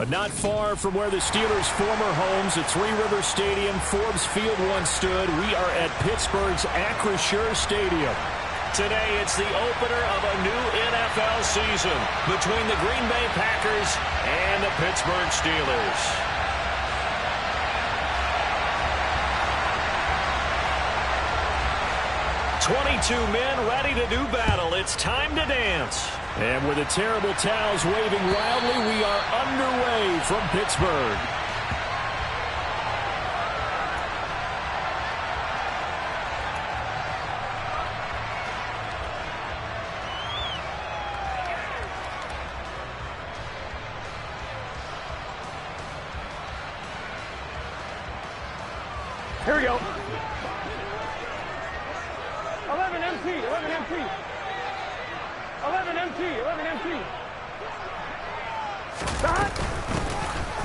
But not far from where the Steelers' former homes at Three River Stadium, Forbes Field once stood, we are at Pittsburgh's Acrisure Stadium. Today, it's the opener of a new NFL season between the Green Bay Packers and the Pittsburgh Steelers. 22 men ready to do battle. It's time to dance. And with the terrible towels waving wildly, we are underway from Pittsburgh. Here we go. 11 MT, 11 MT. 11 MT, 11 MT.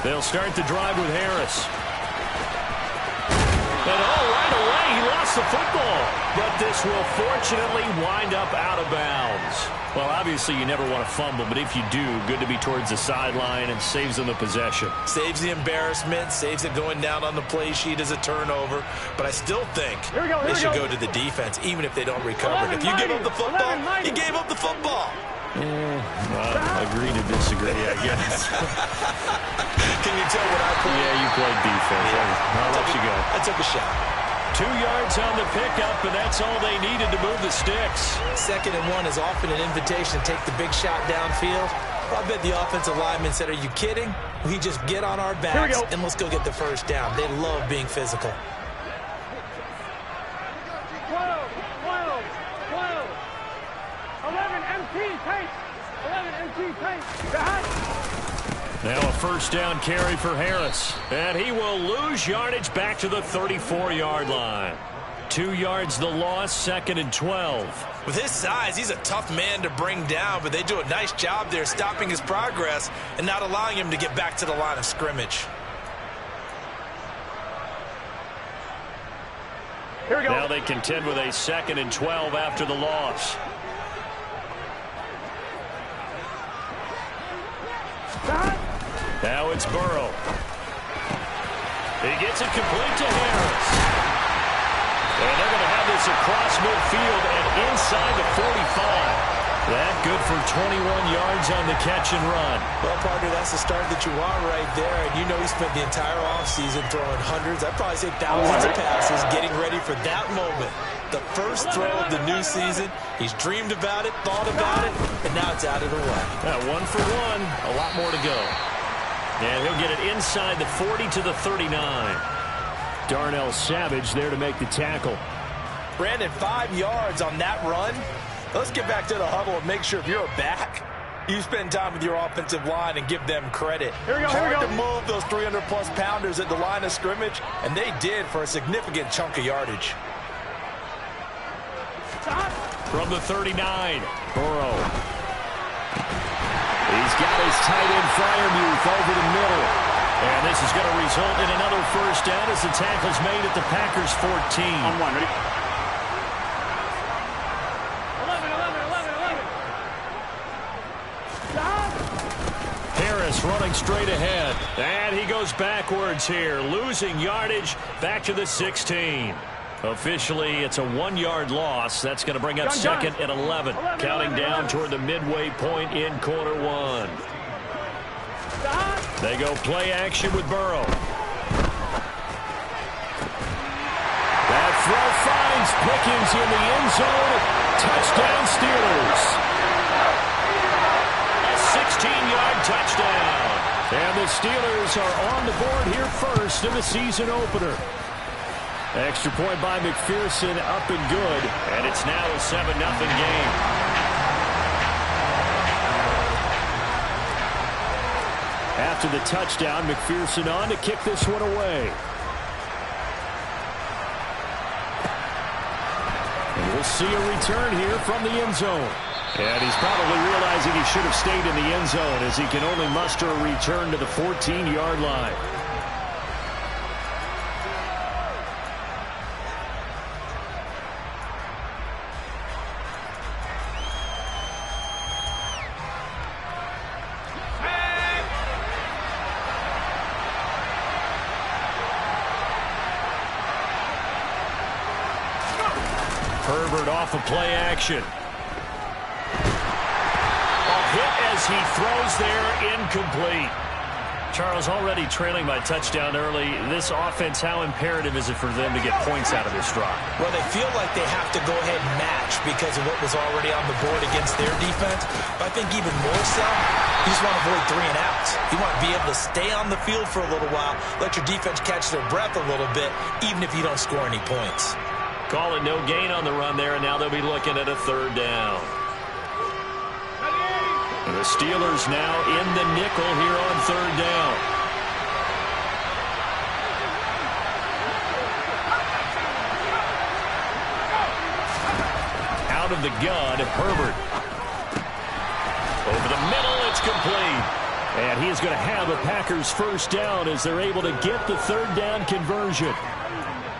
They'll start the drive with Harris. And right away, he lost the football. But this will fortunately wind up out of bounds. Well, obviously, you never want to fumble, but if you do, good to be towards the sideline and saves them the possession. Saves the embarrassment, saves it going down on the play sheet as a turnover. But I still think they should go to the defense, even if they don't recover it. If you give up the football, you gave up the football. Agree to disagree, I guess. Can you tell what I played? Yeah, you played defense. Yeah. I'll let you go. I took a shot. 2 yards on the pickup, and that's all they needed to move the sticks. 2nd and 1 is often an invitation to take the big shot downfield. I bet the offensive lineman said, are you kidding? We just get on our backs and let's go get the first down. They love being physical. 12, 12, 12. 11 MT pace. 11 MT pace. Now a first down carry for Harris. And he will lose yardage back to the 34-yard line. 2 yards the loss, 2nd and 12. With his size, he's a tough man to bring down, but they do a nice job there stopping his progress and not allowing him to get back to the line of scrimmage. Here we go. Now they contend with a 2nd and 12 after the loss. Now it's Burrow. He gets it complete to Harris. And they're going to have this across midfield and inside the 45. That good for 21 yards on the catch and run. Well, partner, that's the start that you want right there. And you know he spent the entire offseason throwing hundreds, I'd probably say thousands of passes, getting ready for that moment. The first throw of the new season. He's dreamed about it, thought about it, and now it's out of the way. 1 for 1, a lot more to go. And he'll get it inside the 40 to the 39. Darnell Savage there to make the tackle. Brandon, 5 yards on that run. Let's get back to the huddle and make sure if you're a back, you spend time with your offensive line and give them credit. Hard to move those 300-plus pounders at the line of scrimmage, and they did for a significant chunk of yardage. From the 39, Burrow. He's got his tight end Freiermuth over the middle. And this is going to result in another first down as the tackle's made at the Packers' 14. On 1, ready? 11. Harris running straight ahead. And he goes backwards here, losing yardage back to the 16. Officially, it's a 1-yard loss. That's going to bring up 2nd and 11. Counting down toward the midway point in quarter 1. They go play action with Burrow. That throw finds Pickens in the end zone. Touchdown Steelers. A 16-yard touchdown. And the Steelers are on the board here first in the season opener. Extra point by McPherson, up and good. And it's now a 7-0 game. After the touchdown, McPherson on to kick this one away. And we'll see a return here from the end zone. And he's probably realizing he should have stayed in the end zone as he can only muster a return to the 14-yard line. Herbert off of play action. A hit as he throws there, incomplete. Charles, already trailing by touchdown early. This offense, how imperative is it for them to get points out of this drive? Well, they feel like they have to go ahead and match because of what was already on the board against their defense. But I think even more so, you just want to avoid 3 and outs. You want to be able to stay on the field for a little while, let your defense catch their breath a little bit, even if you don't score any points. Call it no gain on the run there, and now they'll be looking at a 3rd down. The Steelers now in the nickel here on 3rd down. Out of the gun, Herbert. Over the middle, it's complete. And he is going to have a Packers 1st down as they're able to get the 3rd down conversion.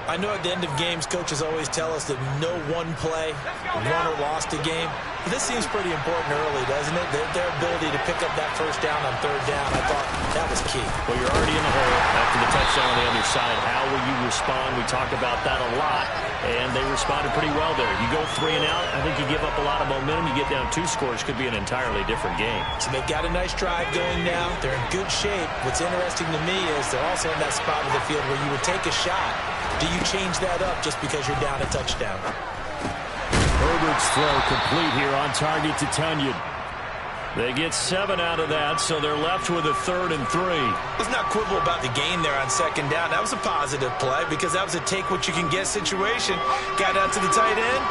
I know at the end of games, coaches always tell us that no one play won or lost a game. But this seems pretty important early, doesn't it? Their ability to pick up that 1st down on 3rd down, I thought that was key. Well, you're already in the hole after the touchdown on the other side. How will you respond? We talked about that a lot, and they responded pretty well there. You go 3 and out, I think you give up a lot of momentum. You get down 2 scores, could be an entirely different game. So they've got a nice drive going now. They're in good shape. What's interesting to me is they're also in that spot of the field where you would take a shot. Do you change that up just because you're down a touchdown? Herbert's throw complete here on target to Tunyon. They get 7 out of that, so they're left with a 3rd and 3. Let's not quibble about the gain there on 2nd down. That was a positive play because that was a take-what-you-can-get situation. Got out to the tight end.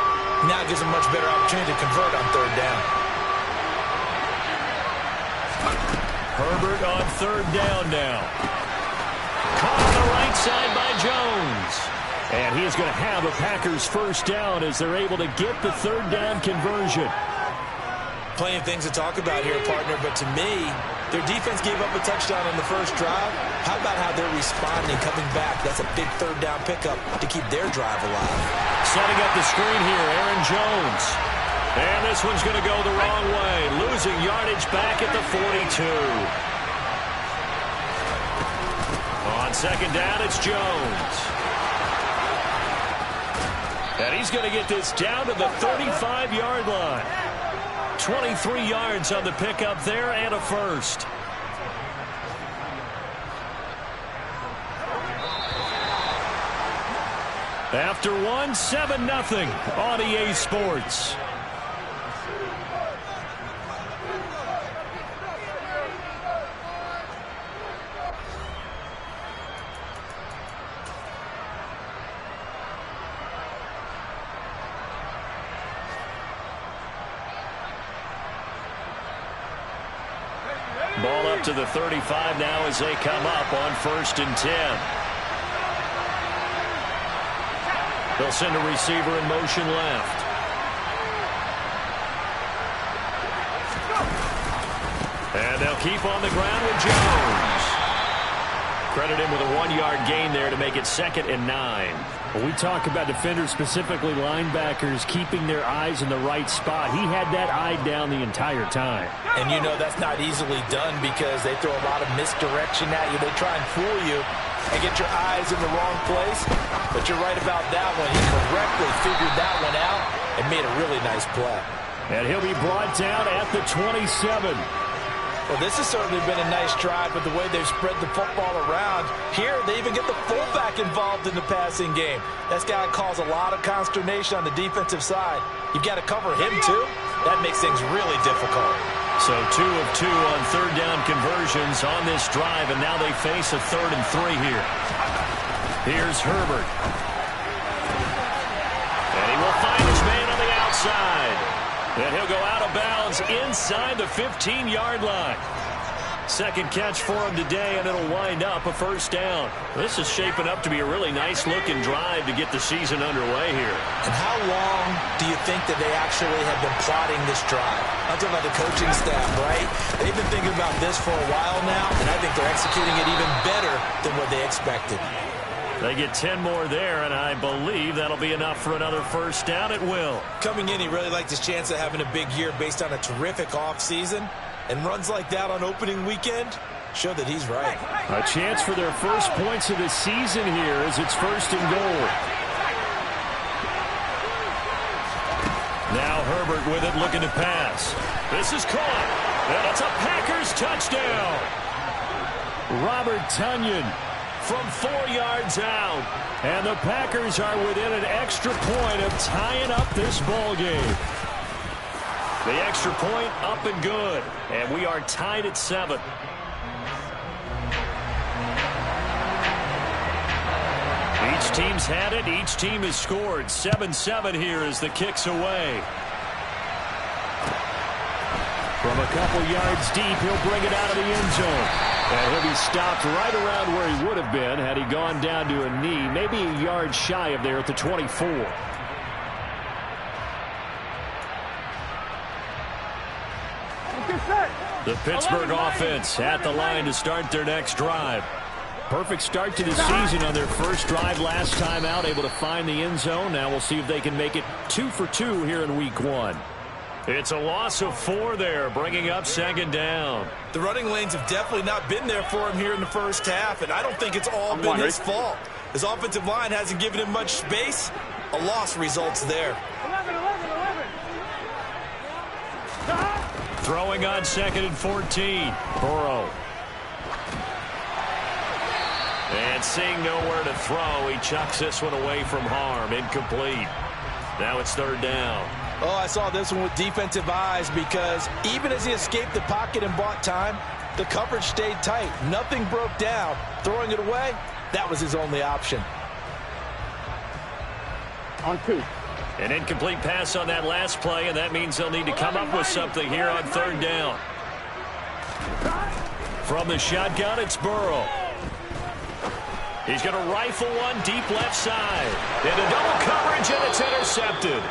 Now it gives them a much better opportunity to convert on 3rd down. Herbert on 3rd down now. Caught on the right side by Jones. And he is going to have a Packers 1st down as they're able to get the 3rd down conversion. Plenty of things to talk about here, partner, but to me, their defense gave up a touchdown on the 1st drive. How about how they're responding, coming back? That's a big 3rd down pickup to keep their drive alive. Setting up the screen here, Aaron Jones. And this one's going to go the wrong way. Losing yardage back at the 42. On 2nd down, it's Jones. And he's going to get this down to the 35-yard line. 23 yards on the pickup there and a 1st. After 1, 7-0 on EA Sports. Ball up to the 35 now as they come up on 1st and 10. They'll send a receiver in motion left. And they'll keep on the ground with Jones. Credit him with a 1-yard gain there to make it 2nd and 9. Well, we talk about defenders, specifically linebackers, keeping their eyes in the right spot. He had that eye down the entire time. And you know that's not easily done because they throw a lot of misdirection at you. They try and fool you and get your eyes in the wrong place. But you're right about that one. He correctly figured that one out and made a really nice play. And he'll be brought down at the 27. Well, this has certainly been a nice drive with the way they've spread the football around. Here, they even get the fullback involved in the passing game. That's got to cause a lot of consternation on the defensive side. You've got to cover him, too. That makes things really difficult. So 2 of 2 on 3rd down conversions on this drive, and now they face a 3rd and 3 here. Here's Herbert. And he will find his man on the outside. And he'll go out of bounds inside the 15-yard line. Second catch for him today, and it'll wind up a 1st down. This is shaping up to be a really nice-looking drive to get the season underway here. And how long do you think that they actually have been plotting this drive? I'm talking about the coaching staff, right? They've been thinking about this for a while now, and I think they're executing it even better than what they expected. They get 10 more there, and I believe that'll be enough for another 1st down. It will. Coming in, he really liked his chance of having a big year based on a terrific offseason. And runs like that on opening weekend show that he's right. A chance for their first points of the season here as it's 1st and goal. Now Herbert with it, looking to pass. This is caught, and it's a Packers touchdown. Robert Tonyan from 4 yards out. And the Packers are within an extra point of tying up this ball game. The extra point up and good. And we are tied at 7. Each team's had it. Each team has scored. 7-7 here as the kick's away. From a couple yards deep, he'll bring it out of the end zone. And he'll be stopped right around where he would have been had he gone down to a knee, maybe a yard shy of there at the 24. The Pittsburgh offense at the line to start their next drive. Perfect start to the season on their first drive last time out, able to find the end zone. Now we'll see if they can make it 2 for 2 here in week 1. It's a loss of 4 there, bringing up second down. The running lanes have definitely not been there for him here in the first half, and I don't think it's all been his fault. His offensive line hasn't given him much space. A loss results there. 11. Throwing on 2nd and 14. Burrow. And seeing nowhere to throw, he chucks this one away from harm. Incomplete. Now it's 3rd down. Oh, I saw this one with defensive eyes because even as he escaped the pocket and bought time, the coverage stayed tight. Nothing broke down. Throwing it away, that was his only option. On 2. An incomplete pass on that last play, and that means they'll need to come up with something here on 3rd down. From the shotgun, it's Burrow. He's going to rifle one deep left side. Into double coverage, and it's intercepted.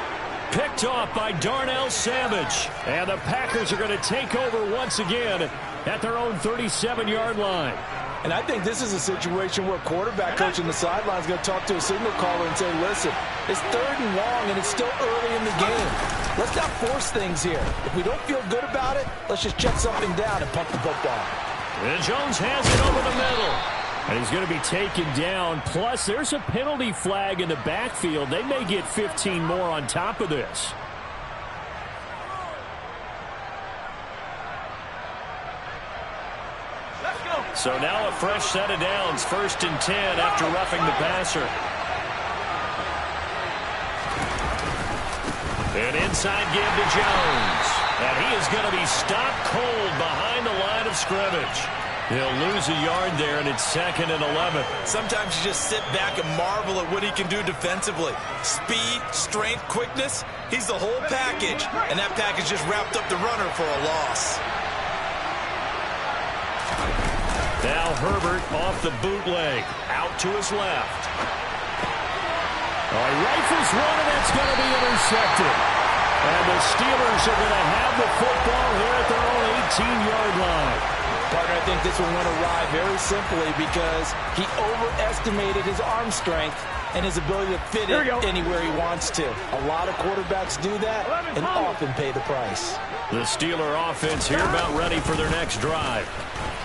Picked off by Darnell Savage. And the Packers are going to take over once again at their own 37-yard line. And I think this is a situation where quarterback coach on the sideline is going to talk to a signal caller and say, listen, it's 3rd and long, and it's still early in the game. Let's not force things here. If we don't feel good about it, let's just check something down and punt the football. And Jones has it over the middle. And he's going to be taken down. Plus, there's a penalty flag in the backfield. They may get 15 more on top of this. So now a fresh set of downs. 1st and 10 after roughing the passer. An inside give to Jones. And he is going to be stopped cold behind the line of scrimmage. He'll lose a yard there, and it's 2nd and 11. Sometimes you just sit back and marvel at what he can do defensively. Speed, strength, quickness, he's the whole package. And that package just wrapped up the runner for a loss. Now Herbert off the bootleg, out to his left. He rifles one, and that's going to be intercepted. And the Steelers are going to have the football here at their own 18-yard line. Partner, I think this one went awry very simply because he overestimated his arm strength and his ability to fit it anywhere he wants to. A lot of quarterbacks do that and often pay the price. The Steeler offense here about ready for their next drive.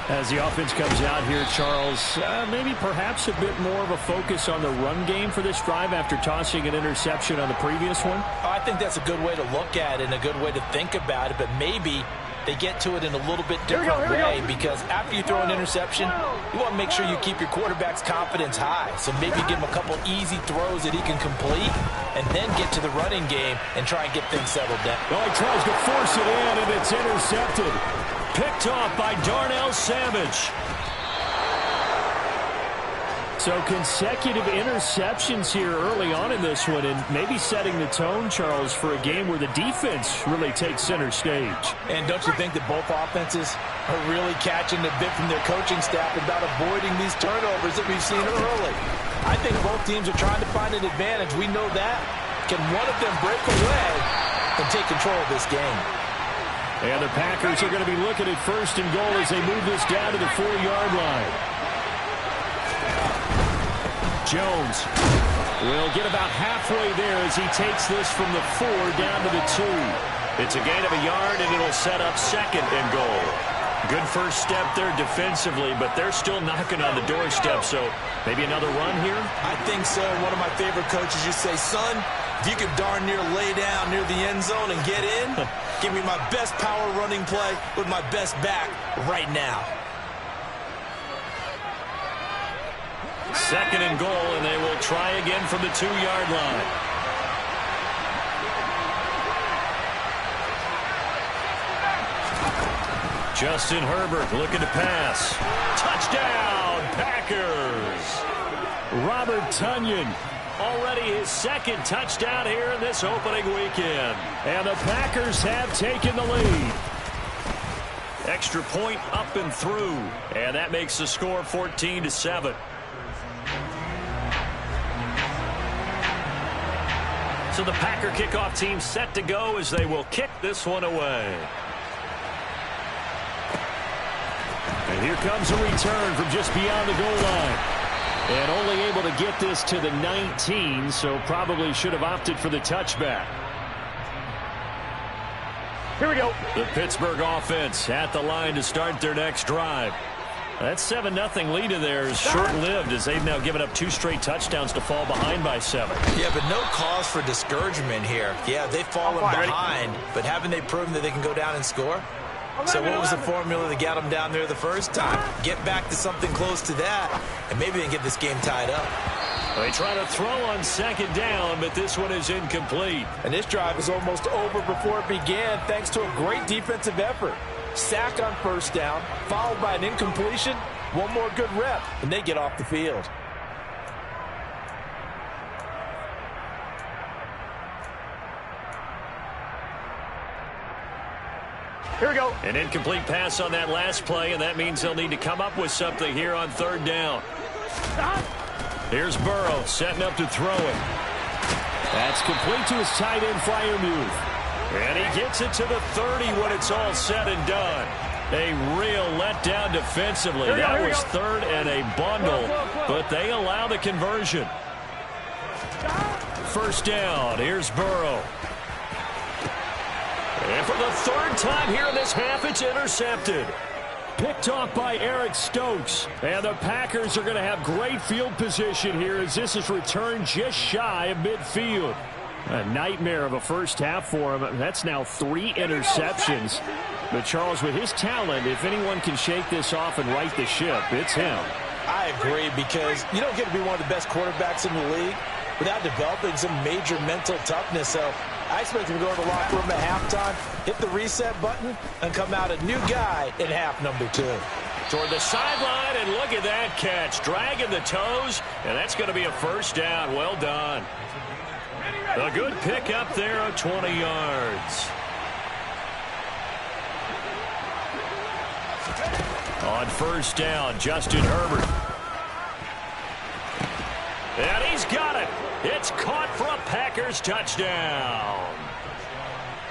As the offense comes out here, Charles, maybe perhaps a bit more of a focus on the run game for this drive after tossing an interception on the previous one? I think that's a good way to look at it and a good way to think about it, but maybe they get to it in a little bit different way because after you throw an interception, you want to make sure you keep your quarterback's confidence high. So maybe give him a couple easy throws that he can complete and then get to the running game and try and get things settled down. Well, he tries to force it in, and it's intercepted. Picked off by Darnell Savage. So consecutive interceptions here early on in this one, and maybe setting the tone, Charles, for a game where the defense really takes center stage. And don't you think that both offenses are really catching the bit from their coaching staff about avoiding these turnovers that we've seen early? I think both teams are trying to find an advantage. We know that. Can one of them break away and take control of this game? And the Packers are going to be looking at 1st and goal as they move this down to the 4-yard line. Jones will get about halfway there as he takes this from the 4 down to the 2. It's a gain of a yard, and it'll set up 2nd and goal. Good first step there defensively, but they're still knocking on the doorstep, so maybe another run here? I think so. One of my favorite coaches used to say, son, If you could darn near lay down near the end zone and get in, give me my best power running play with my best back right now. Second and goal, and they will try again from the 2-yard line. Justin Herbert looking to pass. Touchdown, Packers! Robert Tonyan, already his second touchdown here in this opening weekend. And the Packers have taken the lead. Extra point up and through. And that makes the score 14-7. So the Packer kickoff team set to go as they will kick this one away. And here comes a return from just beyond the goal line. And only able to get this to the 19, so probably should have opted for the touchback. Here we go. The Pittsburgh offense at the line to start their next drive. That 7-0 lead of theirs short-lived as they've now given up 2 straight touchdowns to fall behind by 7. Yeah, but no cause for discouragement here. Yeah, they've fallen behind, but haven't they proven that they can go down and score? So what was the formula that got them down there the first time? Get back to something close to that, and maybe they can get this game tied up. They try to throw on second down, but this one is incomplete. And this drive is almost over before it began thanks to a great defensive effort. Sack on first down, followed by an incompletion, one more good rep, and they get off the field. Here we go. An incomplete pass on that last play, and that means they'll need to come up with something here on third down. Here's Burrow setting up to throw it. That's complete to his tight end Freiermuth. And he gets it to the 30 when it's all said and done. A real letdown defensively. That was third and a bundle, but they allow the conversion. First down, here's Burrow. And for the third time here in this half, it's intercepted. Picked off by Eric Stokes. And the Packers are going to have great field position here as this is returned just shy of midfield. A nightmare of a first half for him. That's now 3 interceptions. But Charles, with his talent, if anyone can shake this off and right the ship, it's him. I agree, because you don't get to be one of the best quarterbacks in the league without developing some major mental toughness. So I expect him to go to the locker room at halftime, hit the reset button, and come out a new guy in half number 2. Toward the sideline, and look at that catch. Dragging the toes, and that's going to be a first down. Well done. A good pick up there of 20 yards. On first down, Justin Herbert. And he's got it. It's caught for a Packers touchdown.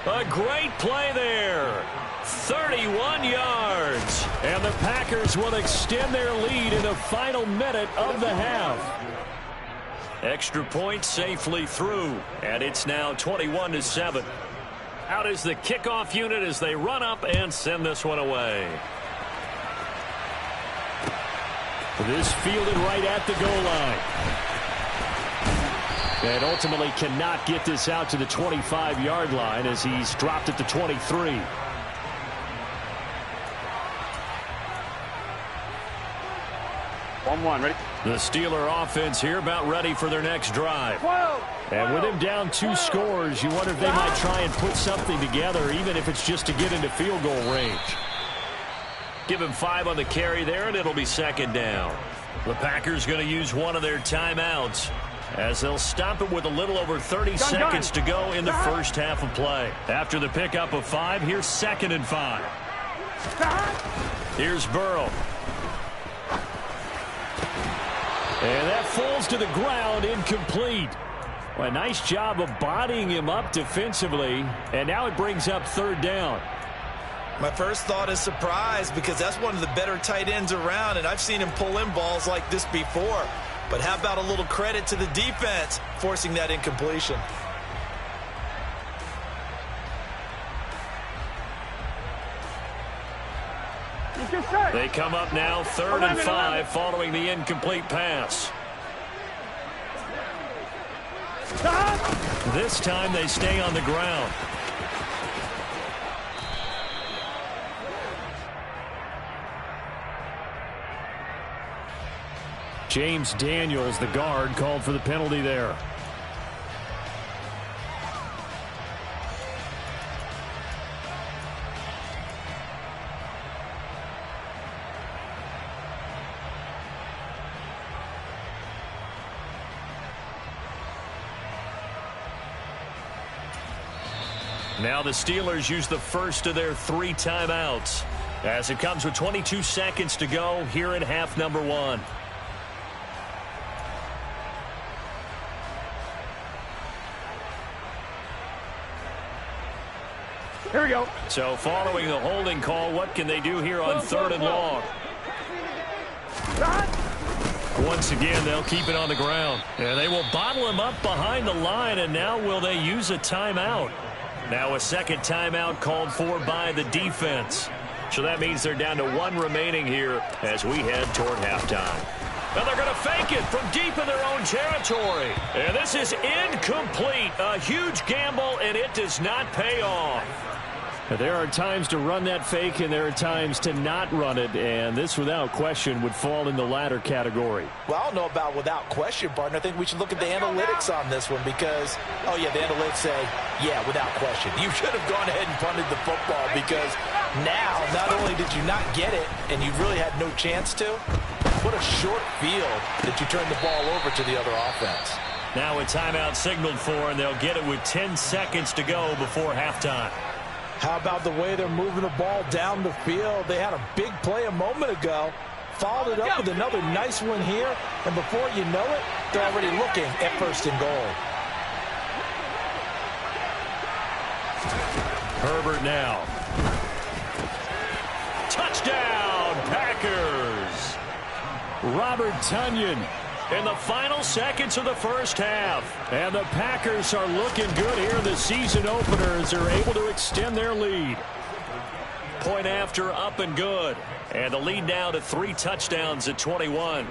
A great play there. 31 yards. And the Packers will extend their lead in the final minute of the half. Extra point safely through, and it's now 21-7. Out is the kickoff unit as they run up and send this one away. This fielded right at the goal line. And ultimately cannot get this out to the 25-yard line as he's dropped at the 23. Ready? The Steeler offense here about ready for their next drive. And with him down 2 scores, you wonder if they might try and put something together, even if it's just to get into field goal range. Give him 5 on the carry there, and it'll be second down. The Packers going to use one of their timeouts as they'll stop it with a little over 30 seconds to go in the first half of play. After the pickup of 5, here's 2nd and 5. Here's Burrow. And that falls to the ground, incomplete. Well, a nice job of bodying him up defensively, and now it brings up third down. My first thought is surprise, because that's one of the better tight ends around, and I've seen him pull in balls like this before. But how about a little credit to the defense forcing that incompletion? They come up now 3rd and 5 following the incomplete pass. This time they stay on the ground. James Daniels, the guard, called for the penalty there. Now the Steelers use the first of their 3 timeouts as it comes with 22 seconds to go here in half number 1. Here we go. So following the holding call, what can they do here on 3rd and long? Once again, they'll keep it on the ground. And they will bottle him up behind the line, and now will they use a timeout? Now a second timeout called for by the defense. So that means they're down to 1 remaining here as we head toward halftime. And they're going to fake it from deep in their own territory. And this is incomplete. A huge gamble, and it does not pay off. There are times to run that fake, and there are times to not run it, and this, without question, would fall in the latter category. Well, I don't know about without question, partner. I think we should look at the analytics on this one because, oh, yeah, the analytics say, yeah, without question. You should have gone ahead and punted the football because now, not only did you not get it, and you really had no chance to, what a short field that you turned the ball over to the other offense. Now a timeout signaled for, and they'll get it with 10 seconds to go before halftime. How about the way they're moving the ball down the field? They had a big play a moment ago, followed it up with another nice one here, and before you know it, they're already looking at 1st and goal. Herbert now. Touchdown, Packers! Robert Tonyan in the final seconds of the first half. And the Packers are looking good here in the season opener as they're able to extend their lead. Point after, up and good. And the lead now to 3 touchdowns at 21.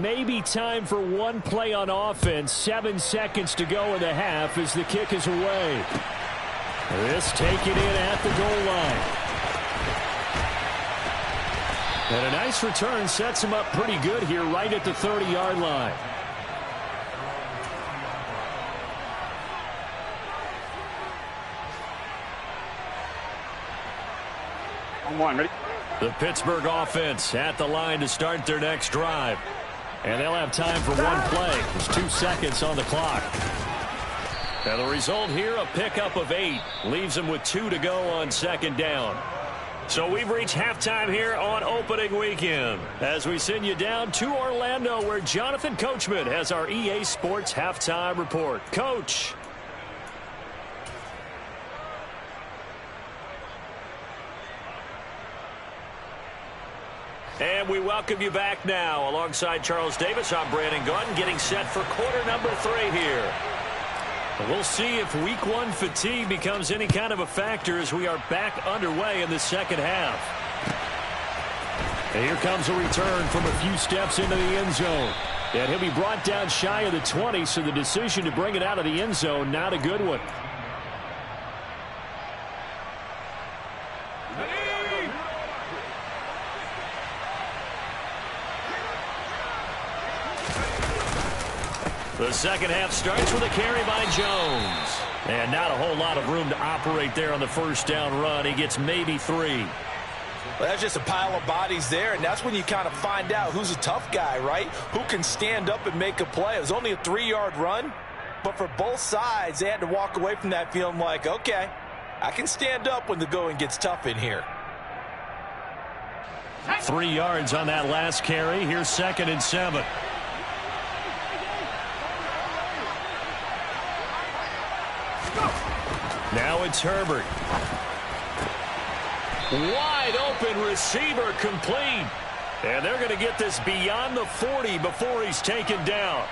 Maybe time for 1 play on offense. 7 seconds to go in the half as the kick is away. This taken in at the goal line. And a nice return sets him up pretty good here right at the 30-yard line. On 1, ready? The Pittsburgh offense at the line to start their next drive. And they'll have time for 1 play. There's 2 seconds on the clock. And the result here, a pickup of 8. Leaves them with 2 to go on 2nd down. So we've reached halftime here on opening weekend as we send you down to Orlando where Jonathan Coachman has our EA Sports halftime report. Coach. And we welcome you back now. Alongside Charles Davis, I'm Brandon Gaudin getting set for quarter number 3 here. We'll see if week 1 fatigue becomes any kind of a factor as we are back underway in the second half. And here comes a return from a few steps into the end zone. And he'll be brought down shy of the 20, so the decision to bring it out of the end zone, not a good one. The second half starts with a carry by Jones. And not a whole lot of room to operate there on the first down run. He gets maybe 3. Well, that's just a pile of bodies there, and that's when you kind of find out who's a tough guy, right? Who can stand up and make a play. It was only a 3-yard run, but for both sides, they had to walk away from that feeling like, okay, I can stand up when the going gets tough in here. 3 yards on that last carry. Here's 2nd and 7. Now it's Herbert. Wide open receiver complete. And they're going to get this beyond the 40 before he's taken down.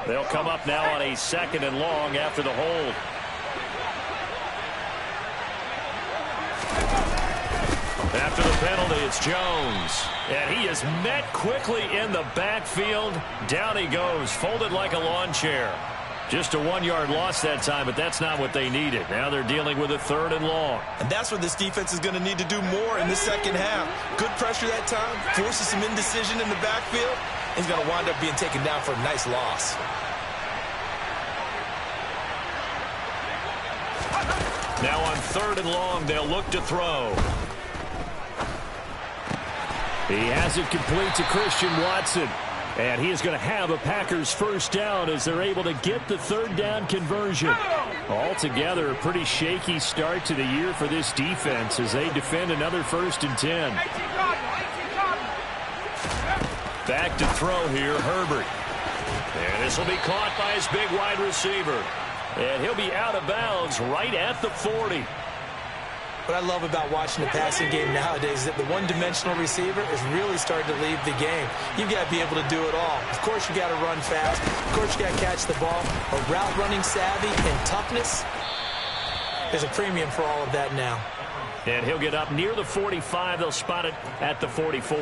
They'll come up now on a 2nd and long after the hold. penalty. It's Jones. And he is met quickly in the backfield. Down he goes, folded like a lawn chair. Just a 1-yard loss that time, but that's not what they needed. Now they're dealing with a 3rd and long. And that's what this defense is going to need to do more in the second half. Good pressure that time, forces some indecision in the backfield. He's going to wind up being taken down for a nice loss. Now on 3rd and long, they'll look to throw. He has it complete to Christian Watson. And he is going to have a Packers first down as they're able to get the 3rd down conversion. Altogether, a pretty shaky start to the year for this defense as they defend another 1st and 10. Back to throw here, Herbert. And this will be caught by his big wide receiver. And he'll be out of bounds right at the 40. What I love about watching the passing game nowadays is that the one-dimensional receiver is really starting to leave the game. You've got to be able to do it all. Of course, you got to run fast. Of course, you got to catch the ball. But route running savvy and toughness, there's a premium for all of that now. And he'll get up near the 45. They'll spot it at the 44.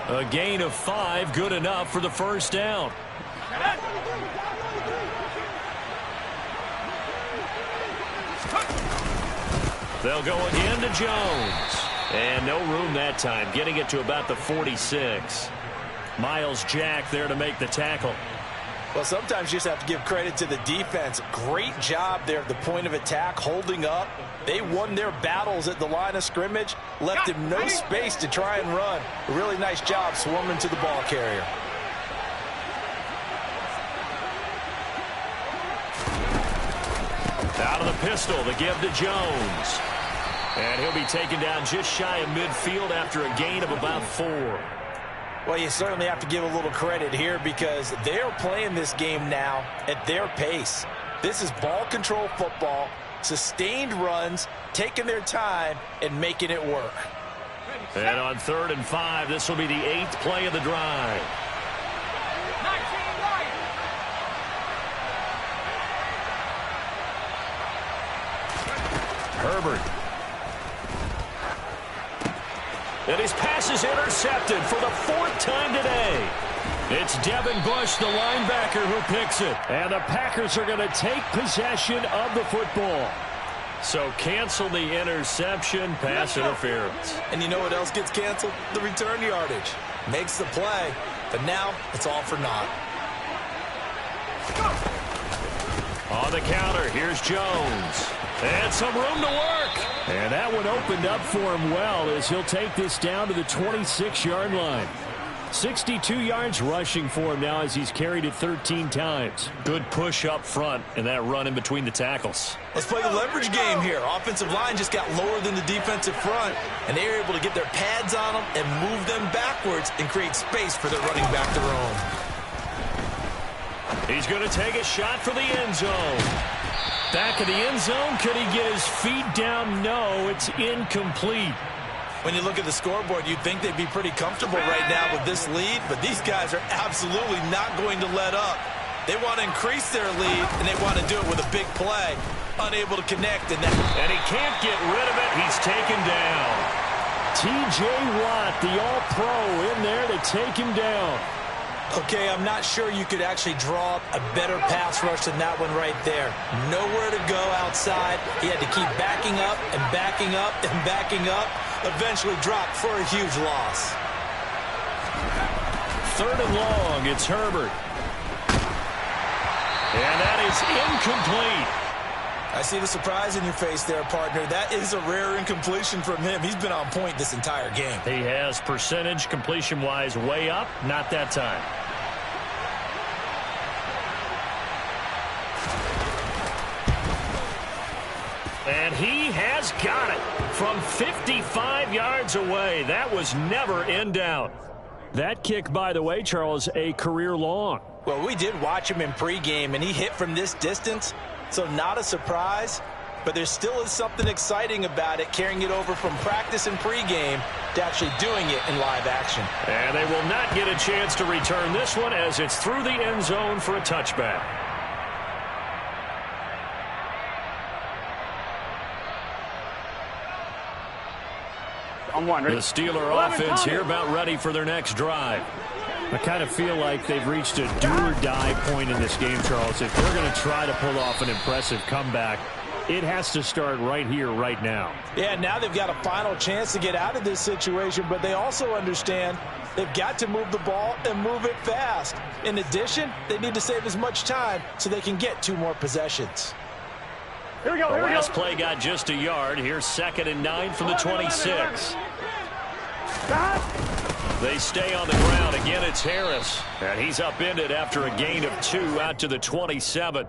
A gain of 5, good enough for the first down. They'll go again to Jones. And no room that time, getting it to about the 46. Miles Jack there to make the tackle. Well, sometimes you just have to give credit to the defense. Great job there at the point of attack, holding up. They won their battles at the line of scrimmage, left him no space to try and run. A really nice job swarming to the ball carrier. Out of the pistol, the give to Jones. And he'll be taken down just shy of midfield after a gain of about 4. Well, you certainly have to give a little credit here because they're playing this game now at their pace. This is ball control football, sustained runs, taking their time and making it work. And on 3rd and 5, this will be the 8th play of the drive. Herbert. And his pass is intercepted for the 4th time today. It's Devin Bush, the linebacker, who picks it. And the Packers are going to take possession of the football. So cancel the interception, pass interference. And you know what else gets canceled? The return yardage. Makes the play, but now it's all for naught. On the counter, here's Jones. And some room to work. And that one opened up for him well as he'll take this down to the 26-yard line. 62 yards rushing for him now as he's carried it 13 times. Good push up front and that run in between the tackles. Let's play the leverage game here. Offensive line just got lower than the defensive front, and they were able to get their pads on them and move them backwards and create space for their running back to roam. He's going to take a shot for the end zone. Back of the end zone. Could he get his feet down? No, it's incomplete. When you look at the scoreboard, you'd think they'd be pretty comfortable right now with this lead, but these guys are absolutely not going to let up. They want to increase their lead, and they want to do it with a big play. Unable to connect, and he can't get rid of it. He's taken down. T.J. Watt, the all-pro, in there to take him down. Okay, I'm not sure you could actually draw up a better pass rush than that one right there. Nowhere to go outside. He had to keep backing up and backing up and backing up. Eventually dropped for a huge loss. 3rd and long, it's Herbert. And that is incomplete. I see the surprise in your face there, partner. That is a rare incompletion from him. He's been on point this entire game. He has percentage completion-wise way up, not that time. And he has got it from 55 yards away. That was never in doubt. That kick, by the way, Charles, a career long. Well, we did watch him in pregame, and he hit from this distance, so not a surprise. But there still is something exciting about it, carrying it over from practice and pregame to actually doing it in live action. And they will not get a chance to return this one as it's through the end zone for a touchback. On one, ready? The Steeler offense here about ready for their next drive. I kind of feel like they've reached a do-or-die point in this game, Charles. If they're going to try to pull off an impressive comeback, it has to start right here, right now. Yeah, now they've got a final chance to get out of this situation, but they also understand they've got to move the ball and move it fast. In addition, they need to save as much time so they can get 2 more possessions. Here we go, the last play got just a yard. Here's 2nd and 9 from the 26. They stay on the ground. Again, it's Harris. And he's upended after a gain of 2 out to the 27.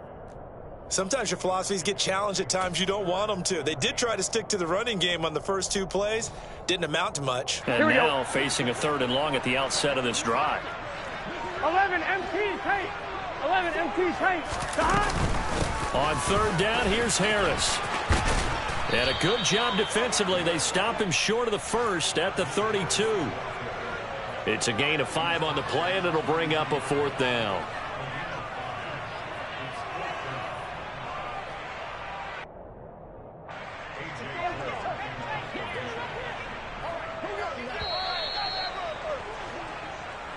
Sometimes your philosophies get challenged at times you don't want them to. They did try to stick to the running game on the first 2 plays. Didn't amount to much. And now facing a 3rd and long at the outset of this drive. 11 MT, Tate. 11 MT, Tate. On 3rd down, here's Harris. And a good job defensively. They stop him short of the first at the 32. It's a gain of 5 on the play, and it'll bring up a 4th down.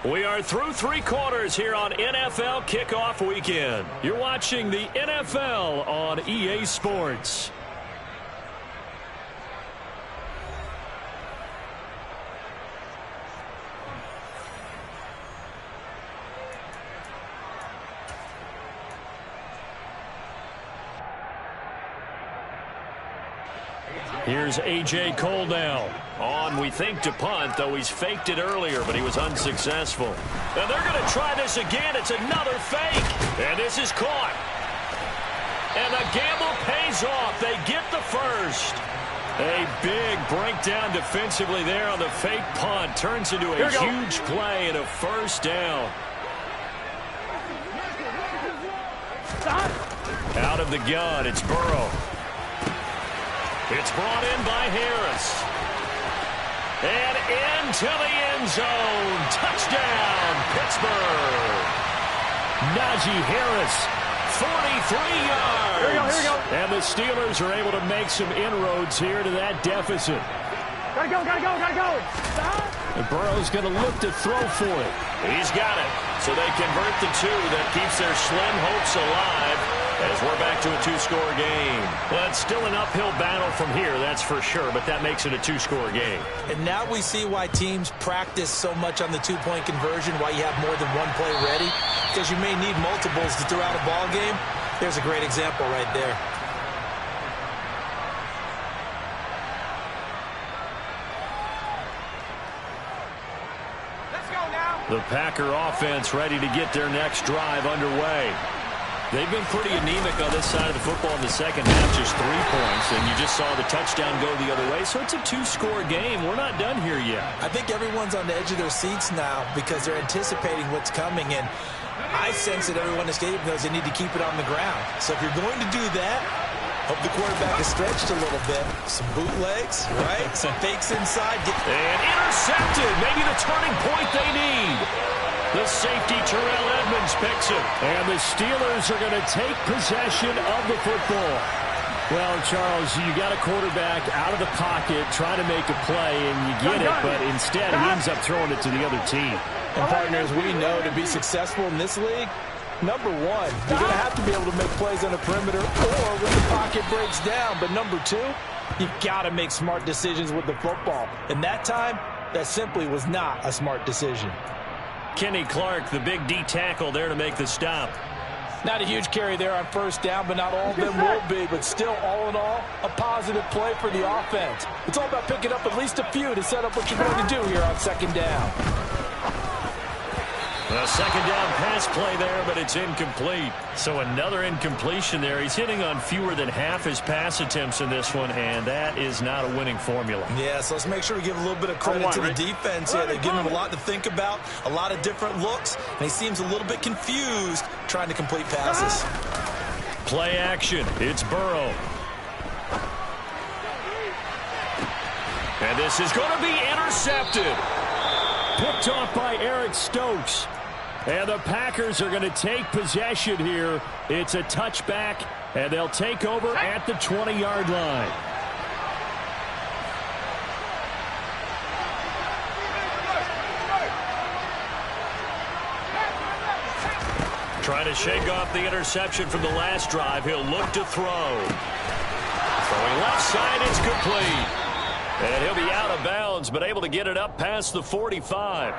We are through 3 quarters here on NFL Kickoff Weekend. You're watching the NFL on EA Sports. Here's A.J. Cole now. On, we think, to punt, though he's faked it earlier, but he was unsuccessful. And they're going to try this again. It's another fake. And this is caught. And the gamble pays off. They get the first. A big breakdown defensively there on the fake punt. Turns into a huge play and a 1st down. Out of the gun, it's Burrow. It's brought in by Harris. And into the end zone. Touchdown, Pittsburgh. Najee Harris, 43 yards. Here we go. And the Steelers are able to make some inroads here to that deficit. Gotta go. And Burrow's going to look to throw for it. He's got it. So they convert the 2. That keeps their slim hopes alive as we're back to a 2-score game. Well, it's still an uphill battle from here, that's for sure, but that makes it a 2-score game. And now we see why teams practice so much on the 2-point conversion, why you have more than 1 play ready, because you may need multiples to throw out a ball game. There's a great example right there. Let's go now. The Packer offense ready to get their next drive underway. They've been pretty anemic on this side of the football in the second half, just 3 points, and you just saw the touchdown go the other way. So it's a 2-score game. We're not done here yet. I think everyone's on the edge of their seats now because they're anticipating what's coming, and I sense that everyone in the stadium knows they need to keep it on the ground. So if you're going to do that, hope the quarterback is stretched a little bit. Some bootlegs, right? Some fakes inside. And intercepted. Maybe the turning point they need. The safety, Terrell Edmonds, picks it. And the Steelers are going to take possession of the football. Well, Charles, you got a quarterback out of the pocket trying to make a play, and you get it, but instead he ends up throwing it to the other team. And, partners, we know to be successful in this league, number 1, you're going to have to be able to make plays on the perimeter or when the pocket breaks down. But number 2, you've got to make smart decisions with the football. And that time, that simply was not a smart decision. Kenny Clark, the big D tackle there to make the stop. Not a huge carry there on 1st down, but not all of them will be. But still, all in all, a positive play for the offense. It's all about picking up at least a few to set up what you're going to do here on 2nd down. A 2nd down pass play there, but it's incomplete. So another incompletion there. He's hitting on fewer than half his pass attempts in this one, and that is not a winning formula. Yeah, so let's make sure we give a little bit of credit to the defense here. They've given him a lot to think about, a lot of different looks, and he seems a little bit confused trying to complete passes. Play action. It's Burrow. And this is going to be intercepted. Picked off by Eric Stokes. And the Packers are going to take possession here. It's a touchback, and they'll take over at the 20-yard line. Trying to shake off the interception from the last drive. He'll look to throw. Throwing left side, it's complete. And he'll be out of bounds, but able to get it up past the 45.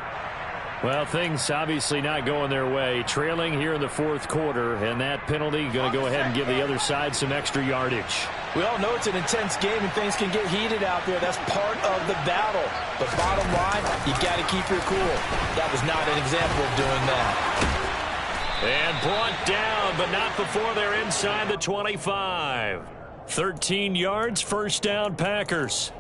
Well, things obviously not going their way. Trailing here in the fourth quarter, and that penalty going to go ahead and give the other side some extra yardage. We all know it's an intense game and things can get heated out there. That's part of the battle. But bottom line, you got to keep your cool. That was not an example of doing that. And brought down, but not before they're inside the 25. 13 yards, first down, Packers.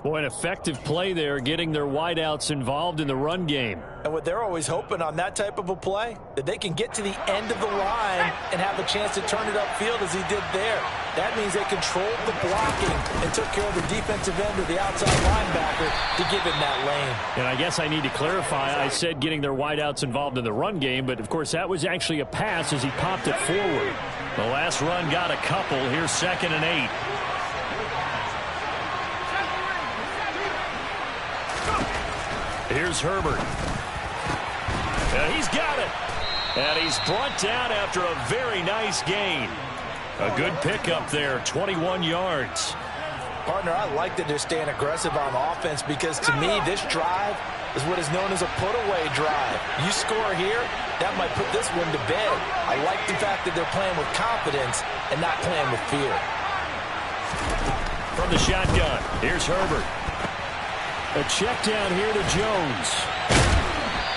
Boy, an effective play there, getting their wideouts involved in the run game. And what they're always hoping on that type of a play, that they can get to the end of the line and have a chance to turn it upfield as he did there. That means they controlled the blocking and took care of the defensive end or the outside linebacker to give him that lane. And I guess I need to clarify, I said getting their wideouts involved in the run game, but of course that was actually a pass as he popped it forward. The last run got a couple. Here's 2nd and 8. Here's Herbert. And he's got it. And he's brought down after a very nice gain. A good pickup there, 21 yards. Partner, I like that they're staying aggressive on offense because to me this drive is what is known as a put-away drive. You score here, that might put this one to bed. I like the fact that they're playing with confidence and not playing with fear. From the shotgun, here's Herbert. A check down here to Jones.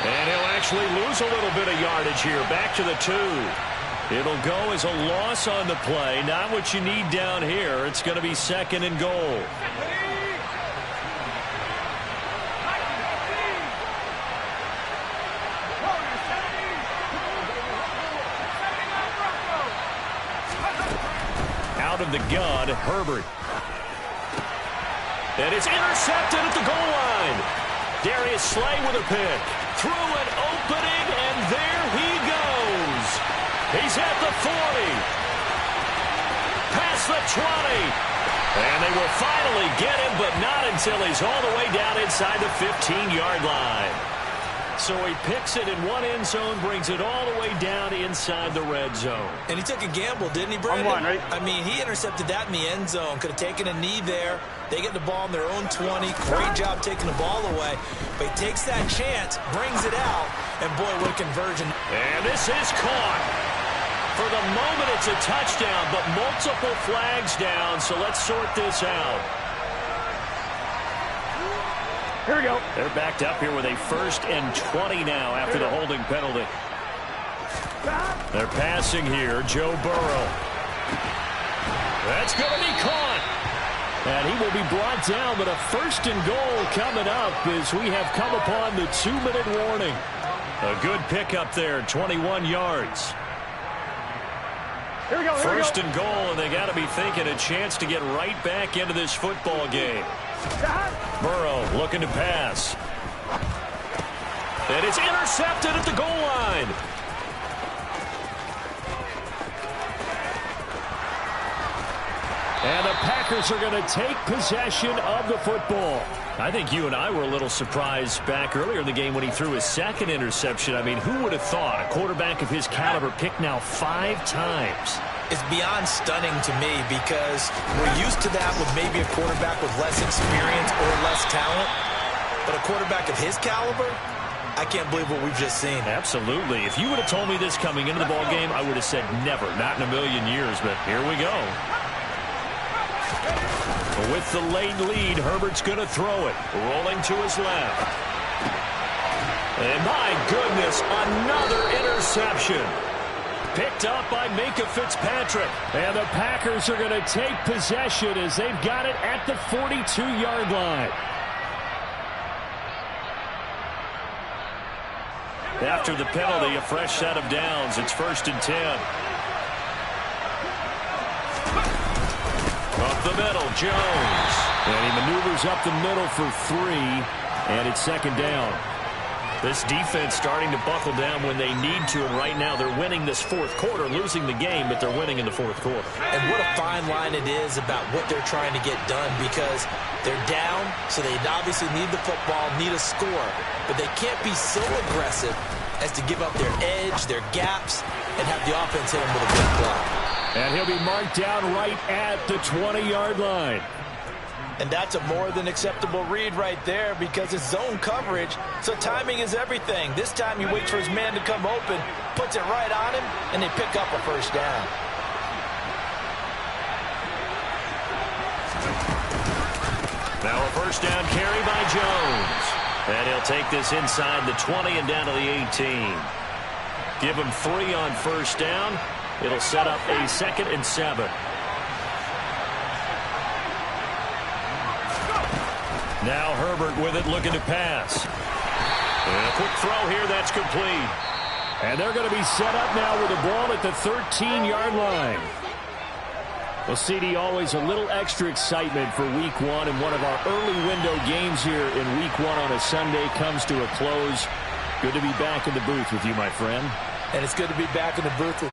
And he'll actually lose a little bit of yardage here. Back to the 2. It'll go as a loss on the play. Not what you need down here. It's going to be 2nd and goal. Out of the gun, Herbert. And it's intercepted at the goal line. Darius Slay with a pick. Through an opening, and there he goes. He's at the 40. Past the 20. And they will finally get him, but not until he's all the way down inside the 15-yard line. So he picks it in one end zone, brings it all the way down inside the red zone. And he took a gamble, didn't he, Brandon? On one, right? I mean, he intercepted that in the end zone. Could have taken a knee there. They get the ball on their own 20. Great job taking the ball away. But he takes that chance, brings it out, and boy, what a conversion. And this is caught. For the moment, it's a touchdown, but multiple flags down, so let's sort this out. Here we go. They're backed up here with a 1st and 20 now after the holding penalty. They're passing here. Joe Burrow. That's going to be caught. And he will be brought down, but a 1st and goal coming up as we have come upon the 2-minute warning. A good pickup there, 21 yards. Here we go. Here we go. 1st and goal, and they got to be thinking a chance to get right back into this football game. Burrow looking to pass. And it's intercepted at the goal line. And the Packers are going to take possession of the football. I think you and I were a little surprised back earlier in the game when he threw his 2nd interception. I mean, who would have thought a quarterback of his caliber picked now 5 times? It's beyond stunning to me because we're used to that with maybe a quarterback with less experience or less talent. But a quarterback of his caliber, I can't believe what we've just seen. Absolutely. If you would have told me this coming into the ball game, I would have said never, not in a million years. But here we go. With the late lead, Herbert's going to throw it. Rolling to his left. And my goodness, another interception. Picked up by Minka Fitzpatrick. And the Packers are going to take possession as they've got it at the 42-yard line. After the penalty, a fresh set of downs. It's 1st and 10. Up the middle, Jones. And he maneuvers up the middle for 3. And it's 2nd down. This defense starting to buckle down when they need to, and right now they're winning this 4th quarter, losing the game, but they're winning in the 4th quarter. And what a fine line it is about what they're trying to get done because they're down, so they obviously need the football, need a score, but they can't be so aggressive as to give up their edge, their gaps, and have the offense hit him with a big play. And he'll be marked down right at the 20-yard line. And that's a more than acceptable read right there because it's zone coverage, so timing is everything. This time he waits for his man to come open, puts it right on him, and they pick up a first down. Now a first down carry by Jones. And he'll take this inside the 20 and down to the 18. Give him 3 on first down. It'll set up a 2nd and 7. Now Herbert with it, looking to pass. And a quick throw here, that's complete. And they're going to be set up now with the ball at the 13-yard line. Well, CD, always a little extra excitement for Week 1, and one of our early window games here in Week 1 on a Sunday comes to a close. Good to be back in the booth with you, my friend. And it's good to be back in the booth with